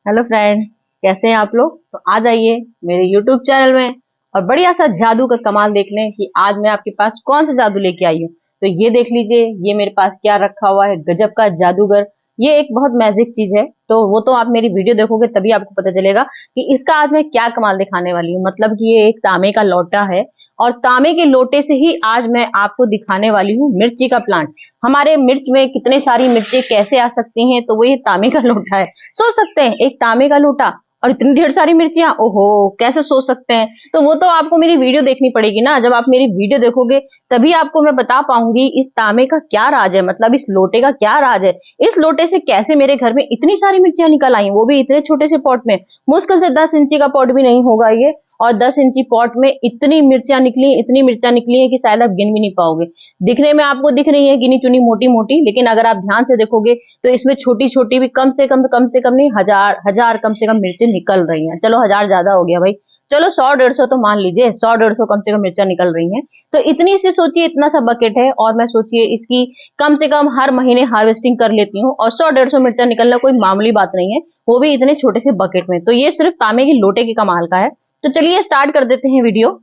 Hello friend, कैसे हैं आप लोग। तो आ जाइए मेरे यूट्यूब चैनल में और बढ़िया सा जादू का कमाल देख लें कि आज मैं आपके पास कौन सा जादू लेके आई हूँ। तो ये देख लीजिए, ये मेरे पास क्या रखा हुआ है, गजब का जादूगर। ये एक बहुत मैजिक चीज है, तो वो तो आप मेरी वीडियो देखोगे तभी आपको पता चलेगा कि इसका आज मैं क्या कमाल दिखाने वाली हूँ। मतलब कि ये एक तांबे का लोटा है और तांबे के लोटे से ही आज मैं आपको दिखाने वाली हूँ मिर्ची का प्लांट। हमारे मिर्च में कितने सारी मिर्ची कैसे आ सकती हैं, तो वो ये तांबे का लोटा है। सोच सकते हैं एक तांबे का लोटा और इतनी ढेर सारी मिर्चियां, ओहो कैसे सोच सकते हैं। तो वो तो आपको मेरी वीडियो देखनी पड़ेगी ना। जब आप मेरी वीडियो देखोगे तभी आपको मैं बता पाऊंगी इस तांबे का क्या राज है, मतलब इस लोटे का क्या राज है। इस लोटे से कैसे मेरे घर में इतनी सारी मिर्चियां निकल आई, वो भी इतने छोटे से पॉट में। मुश्किल से 10 इंची का पॉट भी नहीं होगा ये, और 10 इंची पॉट में इतनी मिर्चियां निकली है कि शायद आप गिन भी नहीं पाओगे। दिखने में आपको दिख रही है गिनी चुनी मोटी मोटी, लेकिन अगर आप ध्यान से देखोगे तो इसमें छोटी छोटी भी कम से कम नहीं, हजार हजार कम से कम मिर्चें निकल रही हैं। चलो हजार ज्यादा हो गया भाई, चलो 100-150 तो मान लीजिए, 100-150 कम से कम मिर्चा निकल रही हैं। तो इतनी सी सोचिए, इतना सा बकेट है और मैं सोचिए इसकी कम से कम हर महीने हार्वेस्टिंग कर लेती हूँ, और 100-150 मिर्चा निकलना कोई मामूली बात नहीं है, वो भी इतने छोटे से बकेट में। तो ये सिर्फ तांबे की लोटे के कमाल का है। तो चलिए स्टार्ट कर देते हैं वीडियो।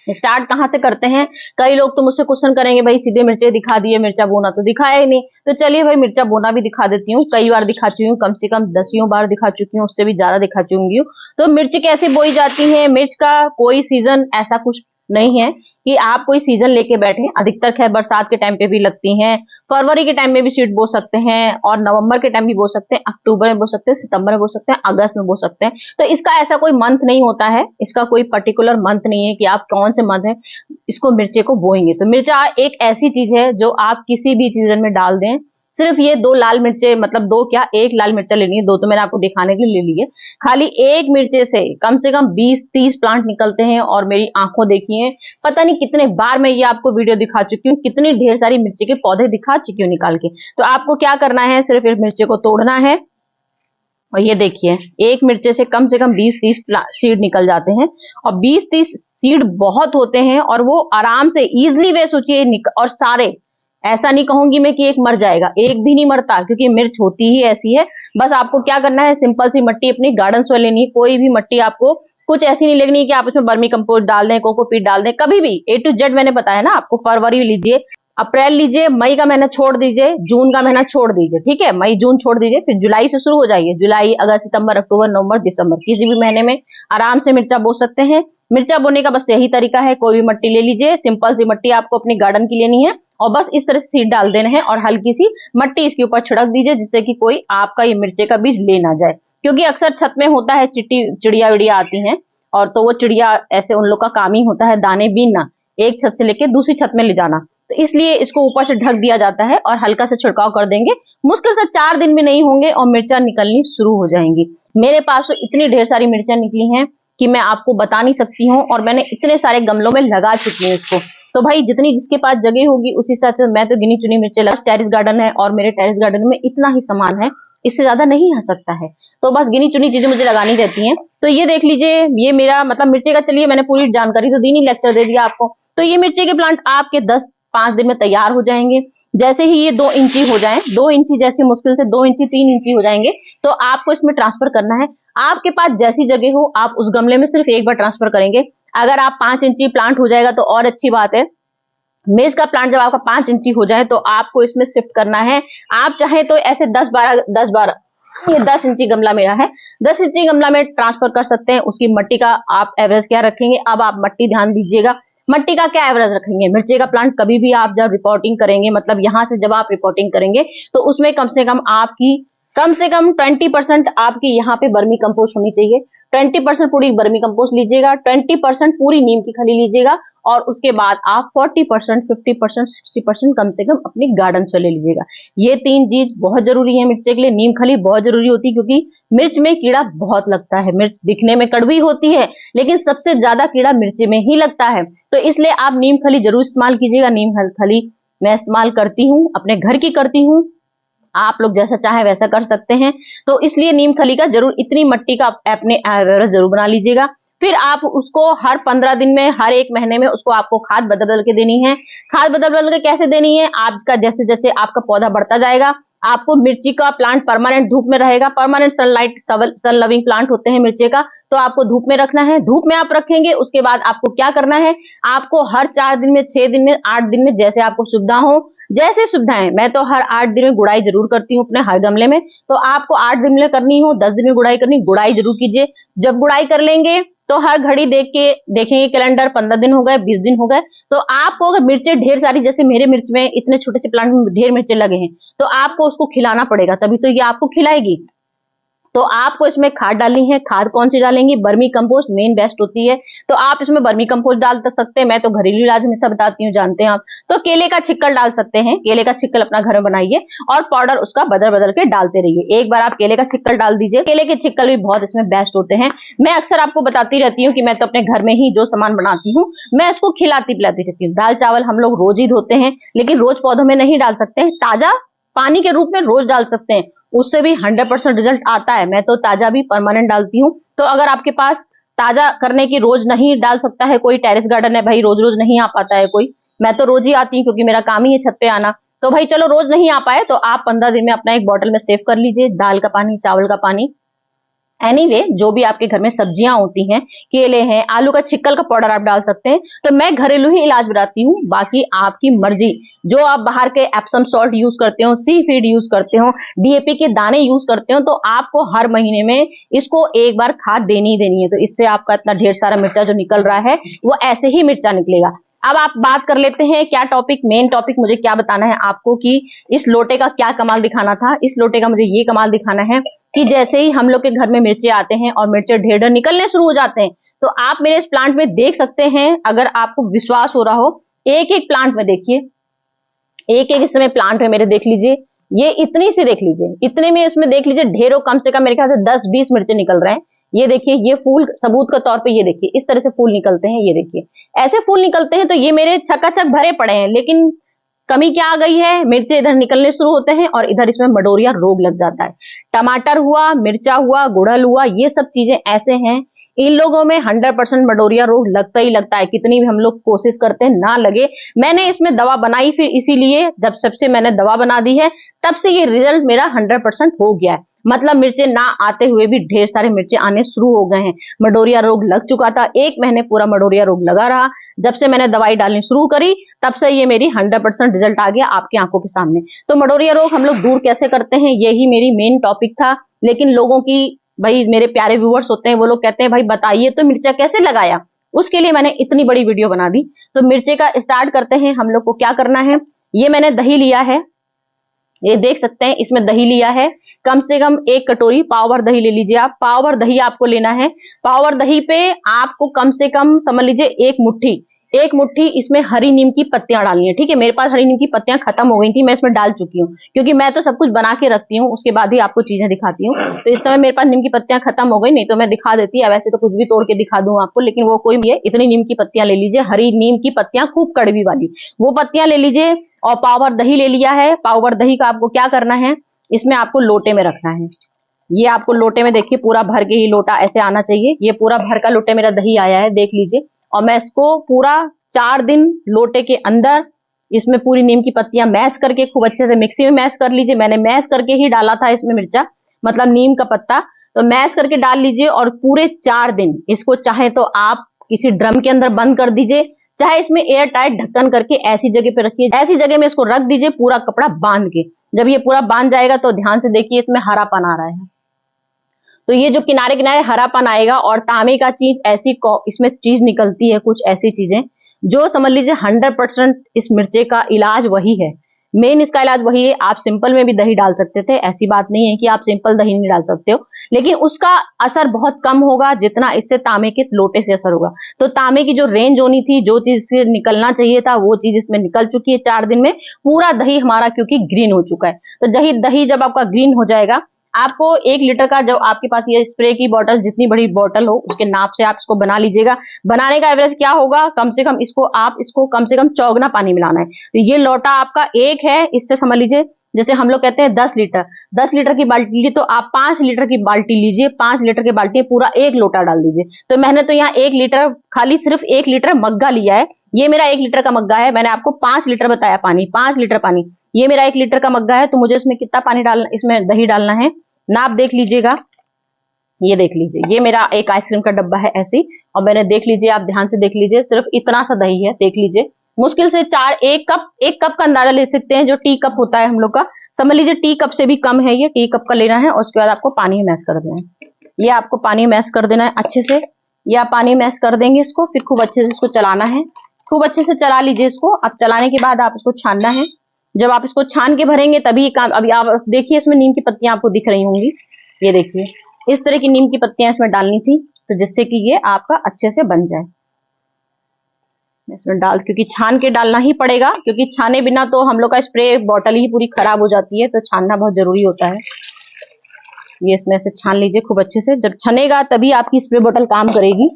स्टार्ट कहाँ से करते हैं। कई लोग तो मुझसे क्वेश्चन करेंगे, भाई सीधे मिर्चे दिखा दिए, मिर्चा बोना तो दिखाया ही नहीं। तो चलिए भाई मिर्चा बोना भी दिखा देती हूँ। कई बार दिखा चुकी हूँ, कम से कम 10 बार दिखा चुकी हूँ, उससे भी ज्यादा दिखा चुकी हूँ। तो मिर्च कैसे बोई जाती है, मिर्च का कोई सीजन ऐसा कुछ नहीं है कि आप कोई सीजन लेके बैठे। अधिकतर खैर बरसात के टाइम पे भी लगती हैं, फरवरी के टाइम में भी सीड बो सकते हैं, और नवंबर के टाइम भी बो सकते हैं, अक्टूबर में बो सकते हैं, सितंबर में बो सकते हैं, अगस्त में बो सकते हैं। तो इसका ऐसा कोई मंथ नहीं होता है, इसका कोई पर्टिकुलर मंथ नहीं है कि आप कौन से मंथ है इसको मिर्चे को बोएंगे। तो मिर्चा एक ऐसी चीज है जो आप किसी भी सीजन में डाल दें। सिर्फ ये 2 लाल मिर्चे, मतलब 2 क्या, 1 लाल मिर्चा लेनी है, 2 तो मैंने आपको दिखाने के लिए ले ली है। खाली एक मिर्चे से कम 20-30 प्लांट निकलते हैं, और मेरी आंखों देखिए, पता नहीं कितने बार मैं ये आपको वीडियो दिखा चुकी हूँ, कितनी ढेर सारी मिर्ची के पौधे दिखा चुकी हूँ निकाल के। तो आपको क्या करना है, सिर्फ इस मिर्चे को तोड़ना है, और ये देखिए एक मिर्चे से कम 20-30 सीड निकल जाते हैं। और 20-30 सीड बहुत होते हैं, और वो आराम से इजिली वे सोचिए, और सारे, ऐसा नहीं कहूंगी मैं कि एक मर जाएगा, एक भी नहीं मरता, क्योंकि मिर्च होती ही ऐसी है। बस आपको क्या करना है, सिंपल सी मट्टी अपनी गार्डन सॉइल लेनी है। कोई भी मट्टी आपको कुछ ऐसी नहीं लगनी कि आप उसमें बर्मी कंपोस्ट डाल दें, कोकोपीट डाल दें, कभी भी A to Z मैंने बताया ना आपको। फरवरी लीजिए, अप्रैल लीजिए, मई का महीना छोड़ दीजिए, जून का महीना छोड़ दीजिए, ठीक है, मई जून छोड़ दीजिए, फिर जुलाई से शुरू हो जाइए। जुलाई, अगस्त, सितंबर, अक्टूबर, नवंबर, दिसंबर, किसी भी महीने में आराम से मिर्चा बो सकते हैं। मिर्चा बोने का बस यही तरीका है, कोई भी मट्टी ले लीजिए, सिंपल सी मट्टी आपको अपनी गार्डन की लेनी है, और बस इस तरह से सीड डाल देना है, और हल्की सी मट्टी इसके ऊपर छिड़क दीजिए, जिससे कि कोई आपका ये मिर्चे का बीज ले ना जाए। क्योंकि अक्सर छत में होता है, चिड़िया विड़िया आती हैं, और तो वो चिड़िया ऐसे, उन लोग का काम ही होता है दाने बीनना, एक छत से लेके दूसरी छत में ले जाना। तो इसलिए इसको ऊपर से ढक दिया जाता है, और हल्का सा छिड़काव कर देंगे, मुश्किल से 4 दिन भी नहीं होंगे और मिर्चा निकलनी शुरू हो जाएंगी। मेरे पास तो इतनी ढेर सारी मिर्चा निकली हैं कि मैं आपको बता नहीं सकती हूँ, और मैंने इतने सारे गमलों में लगा चुकी हूँ इसको। तो भाई जितनी जिसके पास जगह होगी उसी हिसाब से, मैं तो गिनी चुनी मिर्चे लगा। टेरिस गार्डन है और मेरे टेरिस गार्डन में इतना ही सामान है, इससे ज्यादा नहीं आ सकता है। तो बस गिनी चुनी चीजें मुझे लगानी रहती हैं। तो ये देख लीजिए, ये मेरा मतलब मिर्चे का, चलिए मैंने पूरी जानकारी तो दी नहीं, लेक्चर दे दिया आपको। तो ये मिर्चे के प्लांट आपके 5 दिन में तैयार हो जाएंगे। जैसे ही ये 2 इंची हो जाएं, 2 इंची जैसे, मुश्किल से 2 इंची 3 इंची हो जाएंगे, तो आपको इसमें ट्रांसफर करना है। आपके पास जैसी जगह हो, आप उस गमले में सिर्फ एक बार ट्रांसफर करेंगे। अगर आप 5 इंची प्लांट हो जाएगा तो और अच्छी बात है। मेज का प्लांट जब आपका 5 इंची हो जाए तो आपको इसमें शिफ्ट करना है। आप चाहे तो ऐसे 10-12, ये 10 इंची गमला मेरा है, 10 इंची गमला में ट्रांसफर कर सकते हैं। उसकी मट्टी का आप एवरेज क्या रखेंगे, अब आप मट्टी ध्यान दीजिएगा, मट्टी का क्या एवरेज रखेंगे। मिर्ची का प्लांट कभी भी आप जब रिपोर्टिंग करेंगे, मतलब यहाँ से जब आप रिपोर्टिंग करेंगे, तो उसमें कम से कम 20% आपकी यहाँ पे बर्मी कंपोस्ट होनी चाहिए। 20% पूरी बर्मी कंपोस्ट लीजिएगा, 20% पूरी नीम की खली लीजिएगा, और उसके बाद आप 40%, 50%, 60% कम से कम अपनी गार्डन से ले लीजिएगा। ये 3 चीज बहुत जरूरी है मिर्च के लिए। नीम खली बहुत जरूरी होती है, क्योंकि मिर्च में कीड़ा बहुत लगता है। मिर्च दिखने में कड़वी होती है, लेकिन सबसे ज्यादा कीड़ा मिर्च में ही लगता है। तो इसलिए आप नीम खली जरूर इस्तेमाल कीजिएगा। नीम खली मैं इस्तेमाल करती हूँ, अपने घर की करती हूँ, आप लोग जैसा चाहे वैसा कर सकते हैं। तो इसलिए नीम खली का जरूर, इतनी मट्टी का अपने एवरेज जरूर बना लीजिएगा। फिर आप उसको हर 15 दिन में, हर 1 महीने में उसको आपको खाद बदल के देनी है। खाद बदल के कैसे देनी है, आपका जैसे जैसे आपका पौधा बढ़ता जाएगा, आपको मिर्ची का प्लांट परमानेंट धूप में रहेगा, permanent sunlight, sun loving plant होते हैं मिर्ची का, तो आपको धूप में रखना है। धूप में आप रखेंगे, उसके बाद आपको क्या करना है, आपको हर 4 दिन में, 6 दिन में, 8 दिन में, जैसे आपको सुविधा हो, जैसे सुविधाएं, मैं तो हर 8 दिन में गुड़ाई जरूर करती हूँ अपने हर गमले में। तो आपको 8 दिन में करनी हो, 10 दिन में गुड़ाई करनी, गुड़ाई जरूर कीजिए। जब गुड़ाई कर लेंगे तो हर घड़ी देख के देखेंगे कैलेंडर, 15 दिन हो गए, 20 दिन हो गए, तो आपको अगर मिर्चें ढेर सारी, जैसे मेरे मिर्च में इतने छोटे से प्लांट में ढेर मिर्चें लगे हैं, तो आपको उसको खिलाना पड़ेगा, तभी तो ये आपको खिलाएगी। तो आपको इसमें खाद डालनी है। खाद कौन सी डालेंगे, वर्मी कंपोस्ट मेन बेस्ट होती है, तो आप इसमें वर्मी कंपोस्ट डाल सकते हैं। मैं तो घरेलू इलाज हमेशा बताती हूँ, जानते हैं आप। तो केले का छिक्कल डाल सकते हैं, केले का छिक्कल अपना घर में बनाइए और पाउडर उसका बदल बदल के डालते रहिए। एक बार आप केले का छिक्कल डाल दीजिए, केले के छिक्कल भी बहुत इसमें बेस्ट होते हैं। मैं अक्सर आपको बताती रहती हूँ कि मैं तो अपने घर में ही जो सामान बनाती हूँ मैं इसको खिलाती पिलाती रहती हूँ। दाल चावल हम लोग रोज ही धोते हैं, लेकिन रोज पौधों में नहीं डाल सकते हैं, ताजा पानी के रूप में रोज डाल सकते हैं, उससे भी 100% रिजल्ट आता है। मैं तो ताजा भी परमानेंट डालती हूँ। तो अगर आपके पास ताजा करने की रोज नहीं डाल सकता है, कोई टेरेस गार्डन है भाई, रोज रोज नहीं आ पाता है कोई, मैं तो रोज ही आती हूँ क्योंकि मेरा काम ही है छत पे आना, तो भाई चलो रोज नहीं आ पाए तो आप 15 दिन में अपना एक बॉटल में सेव कर लीजिए, दाल का पानी, चावल का पानी, एनीवे जो भी आपके घर में सब्जियां होती हैं, केले हैं, आलू का छिक्कल का पाउडर आप डाल सकते हैं। तो मैं घरेलू ही इलाज बताती हूँ, बाकी आपकी मर्जी। जो आप बाहर के एप्सम सॉल्ट यूज करते हो, सी फीड यूज करते हो, डीएपी के दाने यूज करते हो, तो आपको हर महीने में इसको एक बार खाद देनी ही देनी है। तो इससे आपका इतना ढेर सारा मिर्चा जो निकल रहा है वो ऐसे ही मिर्चा निकलेगा। अब आप बात कर लेते हैं क्या टॉपिक, मेन टॉपिक मुझे क्या बताना है आपको कि इस लोटे का क्या कमाल दिखाना था। इस लोटे का मुझे ये कमाल दिखाना है कि जैसे ही हम लोग के घर में मिर्चे आते हैं और मिर्चे ढेर ढेर निकलने शुरू हो जाते हैं, तो आप मेरे इस प्लांट में देख सकते हैं, अगर आपको विश्वास हो रहा हो, एक एक प्लांट में देखिए, एक एक इस समय प्लांट में मेरे देख लीजिए, ये इतनी सी देख लीजिए, इतने में इसमें देख लीजिए ढेरों, कम से कम मेरे ख्याल से 10-20 मिर्चे निकल रहे हैं। ये देखिए, ये फूल सबूत के तौर पे, ये देखिए इस तरह से फूल निकलते हैं, ये देखिए ऐसे फूल निकलते हैं। तो ये मेरे छकाछक भरे पड़े हैं, लेकिन कमी क्या आ गई है, मिर्चे इधर निकलने शुरू होते हैं और इधर इसमें मडोरिया रोग लग जाता है। टमाटर हुआ, मिर्चा हुआ, गुड़हल हुआ, ये सब चीजें ऐसे हैं, इन लोगों में 100% मडोरिया रोग लगता ही लगता है, कितनी भी हम लोग कोशिश करते हैं ना लगे। मैंने इसमें दवा बनाई, फिर इसीलिए जब सबसे मैंने दवा बना दी है तब से ये रिजल्ट मेरा 100% हो गया है। मतलब मिर्चे ना आते हुए भी ढेर सारे मिर्चे आने शुरू हो गए हैं। मडोरिया रोग लग चुका था, 1 महीने पूरा मडोरिया रोग लगा रहा। जब से मैंने दवाई डालनी शुरू करी तब से ये मेरी 100% रिजल्ट आ गया आपकी आंखों के सामने। तो मडोरिया रोग हम लोग दूर कैसे करते हैं, यही मेरी मेन टॉपिक था। लेकिन लोगों की, भाई मेरे प्यारे व्यूअर्स होते हैं, वो लोग कहते हैं भाई बताइए तो मिर्चा कैसे लगाया, उसके लिए मैंने इतनी बड़ी वीडियो बना दी। तो मिर्चे का स्टार्ट करते हैं। हम लोग को क्या करना है, ये मैंने दही लिया है, ये देख सकते हैं, इसमें दही लिया है, कम से कम 1 कटोरी पाव भर दही ले लीजिए आप। पाव भर दही आपको लेना है। पाव भर दही पे आपको कम से कम समझ लीजिए 1 मुट्ठी इसमें हरी नीम की पत्तियां डालनी है। ठीक है, मेरे पास हरी नीम की पत्तियां खत्म हो गई थी, मैं इसमें डाल चुकी हूँ, क्योंकि मैं तो सब कुछ बना के रखती हूँ, उसके बाद ही आपको चीजें दिखाती हूँ। तो इस समय मेरे पास नीम की पत्तियां खत्म हो गई, नहीं तो मैं दिखा देती है, वैसे तो कुछ भी तोड़ के दिखा दूं आपको, लेकिन वो कोई भी है। इतनी नीम की पत्तियां ले लीजिए, हरी नीम की पत्तियां खूब कड़वी वाली, वो पत्तियां ले लीजिए। और पाव भर दही ले लिया है। पाव भर दही का आपको क्या करना है, इसमें आपको लोटे में रखना है। ये आपको लोटे में देखिए पूरा भर के ही लोटा ऐसे आना चाहिए। ये पूरा भर का लोटे मेरा दही आया है, देख लीजिए। और मैं इसको पूरा 4 दिन लोटे के अंदर इसमें पूरी नीम की पत्तियां मैश करके खूब अच्छे से मिक्सी में मैश कर लीजिए। मैंने मैश करके ही डाला था इसमें मिर्चा, मतलब नीम का पत्ता, तो मैश करके डाल लीजिए। और पूरे 4 दिन इसको चाहे तो आप किसी ड्रम के अंदर बंद कर दीजिए, चाहे इसमें एयर टाइट ढक्कन करके ऐसी जगह पे रखिए, ऐसी जगह में इसको रख दीजिए पूरा कपड़ा बांध के। जब ये पूरा बांध जाएगा तो ध्यान से देखिए इसमें हरापन आ रहा है, तो ये जो किनारे किनारे हरापन आएगा। और तांबे का चीज ऐसी इसमें चीज निकलती है, कुछ ऐसी चीजें जो समझ लीजिए 100% इस मिर्चे का इलाज वही है, मेन इसका इलाज वही है। आप सिंपल में भी दही डाल सकते थे, ऐसी बात नहीं है कि आप सिंपल दही नहीं डाल सकते हो, लेकिन उसका असर बहुत कम होगा जितना इससे तांबे के लोटे से असर होगा। तो तांबे की जो रेंज होनी थी, जो चीज से निकलना चाहिए था, वो चीज इसमें निकल चुकी है 4 दिन में। पूरा दही हमारा क्योंकि ग्रीन हो चुका है। तो दही जब आपका ग्रीन हो जाएगा, आपको 1 लीटर का, जब आपके पास ये स्प्रे की बोतल, जितनी बड़ी बोतल हो उसके नाप से आप इसको बना लीजिएगा। बनाने का एवरेज क्या होगा, कम से कम इसको कम से कम चौगुना पानी मिलाना है। तो ये लोटा आपका 1 है, इससे समझ लीजिए जैसे हम लोग कहते हैं 10 लीटर की बाल्टी लीजिए, तो आप 5 लीटर की बाल्टी लीजिए। 5 लीटर की बाल्टी में पूरा 1 लोटा डाल दीजिए। तो मैंने तो यहाँ 1 लीटर, खाली सिर्फ 1 लीटर मग्गा लिया है। ये मेरा 1 लीटर का मग्गा है, मैंने आपको 5 लीटर बताया पानी, 5 लीटर पानी। ये मेरा 1 लीटर का मग्गा है, तो मुझे इसमें कितना पानी डालना, इसमें दही डालना है, नाप देख लीजिएगा। ये देख लीजिए, ये मेरा एक आइसक्रीम का डब्बा है ऐसे ही, और मैंने देख लीजिए, आप ध्यान से देख लीजिए, सिर्फ इतना सा दही है, देख लीजिए। मुश्किल से 1 कप का अंदाजा ले सकते हैं, जो टी कप होता है हम लोग का, समझ लीजिए टी कप से भी कम है, ये टी कप का लेना है। और उसके बाद आपको पानी में मैश कर देना है, ये आपको पानी मैश कर देना है अच्छे से। ये आप पानी मैश कर देंगे इसको, फिर खूब अच्छे से इसको चलाना है, खूब अच्छे से चला लीजिए इसको। अब चलाने के बाद आप इसको छानना है, जब आप इसको छान के भरेंगे तभी काम। अभी आप देखिए, इसमें नीम की पत्तियां आपको दिख रही होंगी, ये देखिए, इस तरह की नीम की पत्तियां इसमें डालनी थी, तो जिससे कि ये आपका अच्छे से बन जाए। इसमें क्योंकि छान के डालना ही पड़ेगा, क्योंकि छाने बिना तो हम लोग का स्प्रे बॉटल ही पूरी खराब हो जाती है, तो छानना बहुत जरूरी होता है। ये इसमें से छान लीजिए खूब अच्छे से, जब छनेगा तभी आपकी स्प्रे बॉटल काम करेगी।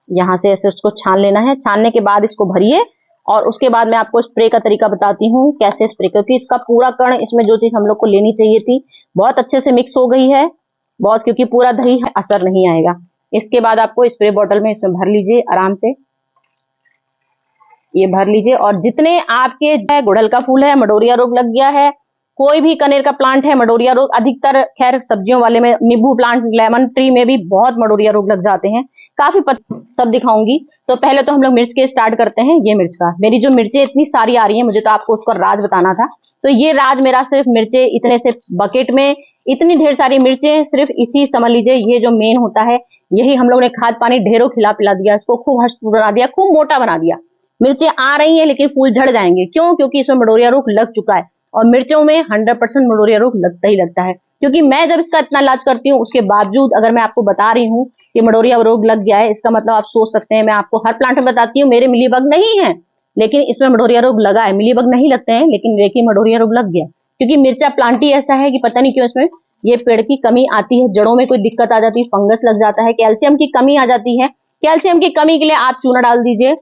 यहाँ से ऐसे उसको छान लेना है, छानने के बाद इसको भरिए, और उसके बाद मैं आपको स्प्रे का तरीका बताती हूँ कैसे स्प्रे, क्योंकि इसका पूरा कण, इसमें जो चीज हम लोग को लेनी चाहिए थी, बहुत अच्छे से मिक्स हो गई है बहुत, क्योंकि पूरा दही असर नहीं आएगा। इसके बाद आपको स्प्रे बॉटल में इसमें भर लीजिए आराम से, ये भर लीजिए। और जितने आपके गुड़हल का फूल है, मडोरिया रोग लग गया है, कोई भी कनेर का प्लांट है, मडोरिया रोग अधिकतर, खैर सब्जियों वाले में, नींबू प्लांट, लेमन ट्री में भी बहुत मडोरिया रोग लग जाते हैं, काफी सब दिखाऊंगी। तो पहले तो हम लोग मिर्च के स्टार्ट करते हैं। ये मिर्च का, मेरी जो मिर्चें इतनी सारी आ रही हैं, मुझे तो आपको उसका राज बताना था। तो ये राज मेरा सिर्फ मिर्चें, इतने से बकेट में इतनी ढेर सारी मिर्चें, सिर्फ इसी, समझ लीजिए ये जो मेन होता है, यही हम लोग ने खाद पानी ढेरों खिला पिला दिया, इसको खूब हष्ट बना दिया, खूब मोटा बना दिया। मिर्चें आ रही हैं लेकिन फूल झड़ जाएंगे, क्यों? क्योंकि इसमें मडोरिया रोग लग चुका है, और मिर्चों में 100% मडोरिया रोग लगता ही लगता है। क्योंकि मैं जब इसका इतना इलाज करती हूँ, उसके बावजूद अगर मैं आपको बता रही हूँ कि मडोरिया रोग लग गया है, इसका मतलब आप सोच सकते हैं, मैं आपको हर प्लांट में बताती हूँ मेरे मिलीबग नहीं है, लेकिन इसमें मडोरिया रोग लगा है। मिलीबग नहीं लगते हैं, लेकिन देखिए मडोरिया रोग लग गया, क्योंकि मिर्चा प्लांट ही ऐसा है कि पता नहीं क्यों इसमें ये पेड़ की कमी आती है, जड़ों में कोई दिक्कत आ जाती है, फंगस लग जाता है, कैल्शियम की कमी आ जाती है। कैल्शियम की कमी के लिए आप चूना डाल दीजिए,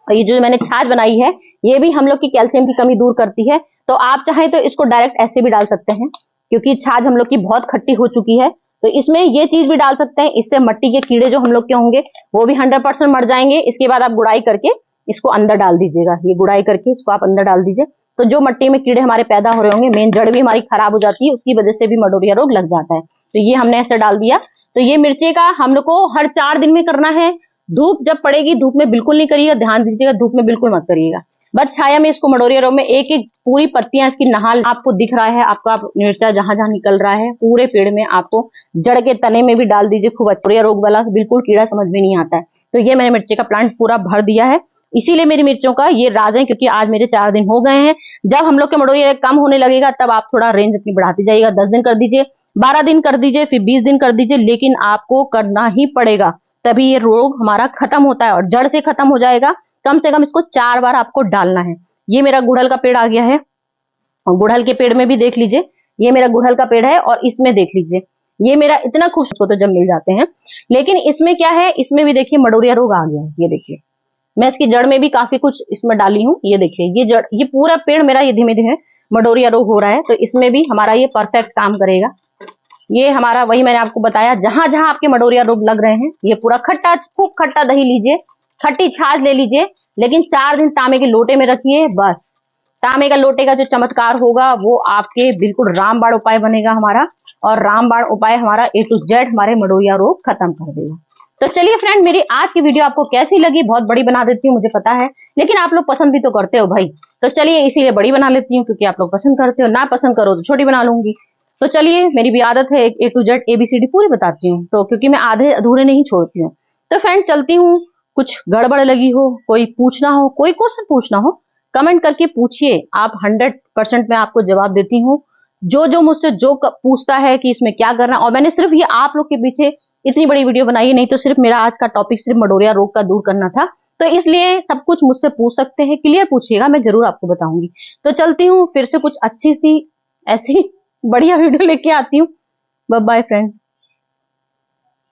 और ये जो मैंने छाछ बनाई है, ये भी हम लोग की कैल्शियम की कमी दूर करती है। तो आप चाहें तो इसको डायरेक्ट ऐसे भी डाल सकते हैं, क्योंकि छाछ हम लोग की बहुत खट्टी हो चुकी है, तो इसमें ये चीज भी डाल सकते हैं। इससे मिट्टी के कीड़े जो हम लोग के होंगे वो भी 100% मर जाएंगे। इसके बाद आप गुड़ाई करके इसको अंदर डाल दीजिएगा, ये गुड़ाई करके इसको आप अंदर डाल दीजिए, तो जो मिट्टी में कीड़े हमारे पैदा हो रहे होंगे, मेन जड़ भी हमारी खराब हो जाती है, उसकी वजह से भी मडोरिया रोग लग जाता है। तो ये हमने ऐसे डाल दिया। तो ये मिर्ची का हम लोग को हर 4 दिन में करना है। धूप जब पड़ेगी, धूप में बिल्कुल नहीं करिएगा, ध्यान दीजिएगा, धूप में बिल्कुल मत करिएगा, बस छाया में इसको मडोरिया रोग में एक एक पूरी पत्तियां इसकी नहाल आपको दिख रहा है, आपका मिर्चा जहां जहां निकल रहा है पूरे पेड़ में, आपको जड़ के तने में भी डाल दीजिए खूब। मडोरिया रोग वाला बिल्कुल कीड़ा समझ में नहीं आता है। तो ये मैंने मिर्ची का प्लांट पूरा भर दिया है, इसीलिए मेरी मिर्चों का ये राज है, क्योंकि आज मेरे 4 दिन हो गए हैं। जब हम लोग के मडोरिया कम होने लगेगा, तब आप थोड़ा रेंज अपनी बढ़ाती जाइएगा, 10 दिन कर दीजिए, 12 दिन कर दीजिए, फिर 20 दिन कर दीजिए, लेकिन आपको करना ही पड़ेगा, तभी ये रोग हमारा खत्म होता है और जड़ से खत्म हो जाएगा। कम से कम इसको 4 बार आपको डालना है। ये मेरा गुड़हल का पेड़ आ गया है, और गुड़हल के पेड़ में भी देख लीजिए, ये मेरा गुड़हल का पेड़ है, और इसमें देख लीजिए, ये मेरा इतना खूबसूरत तो जब मिल जाते हैं, लेकिन इसमें क्या है, इसमें भी देखिए मडोरिया रोग आ गया है। ये देखिए, मैं इसकी जड़ में भी काफी कुछ इसमें डाली हूँ, ये देखिए, ये जड़, ये पूरा पेड़ मेरा ये धीमे धीमे मडोरिया रोग हो रहा है, तो इसमें भी हमारा ये परफेक्ट काम करेगा। ये हमारा, वही मैंने आपको बताया, जहां जहां आपके मडोरिया रोग लग रहे हैं, ये पूरा खट्टा, खूब खट्टा दही लीजिए, खट्टी छाछ ले लीजिए, लेकिन 4 दिन तांबे के लोटे में रखिए। बस तांबे का लोटे का जो चमत्कार होगा, वो आपके बिल्कुल रामबाण उपाय बनेगा हमारा, और रामबाण उपाय हमारा A to Z हमारे मडोरिया रोग खत्म कर देगा। तो चलिए फ्रेंड, मेरी आज की वीडियो आपको कैसी लगी? बहुत बड़ी बना देती हूँ मुझे पता है, लेकिन आप लोग पसंद भी तो करते हो भाई, तो चलिए इसीलिए बड़ी बना लेती हूँ, क्योंकि आप लोग पसंद करते हो, ना पसंद करो तो छोटी बना लूंगी। तो चलिए, मेरी भी आदत है A to Z ABCD पूरी बताती हूँ, तो क्योंकि मैं आधे अधूरे नहीं छोड़ती हूँ। तो फ्रेंड चलती हूँ, कुछ गड़बड़ लगी हो, कोई पूछना हो, कोई क्वेश्चन पूछना हो, कमेंट करके पूछिए, आप 100% मैं आपको जवाब देती हूँ। जो जो मुझसे जो पूछता है कि इसमें क्या करना, और मैंने सिर्फ ये आप लोग के पीछे इतनी बड़ी वीडियो बनाई है, नहीं तो सिर्फ मेरा आज का टॉपिक सिर्फ मडोरिया रोग का दूर करना था, तो इसलिए सब कुछ मुझसे पूछ सकते हैं, क्लियर पूछिएगा, मैं जरूर आपको बताऊंगी। तो चलती हूँ, फिर से कुछ अच्छी सी ऐसी बढ़िया वीडियो लेके आती हूँ। Bye bye friend.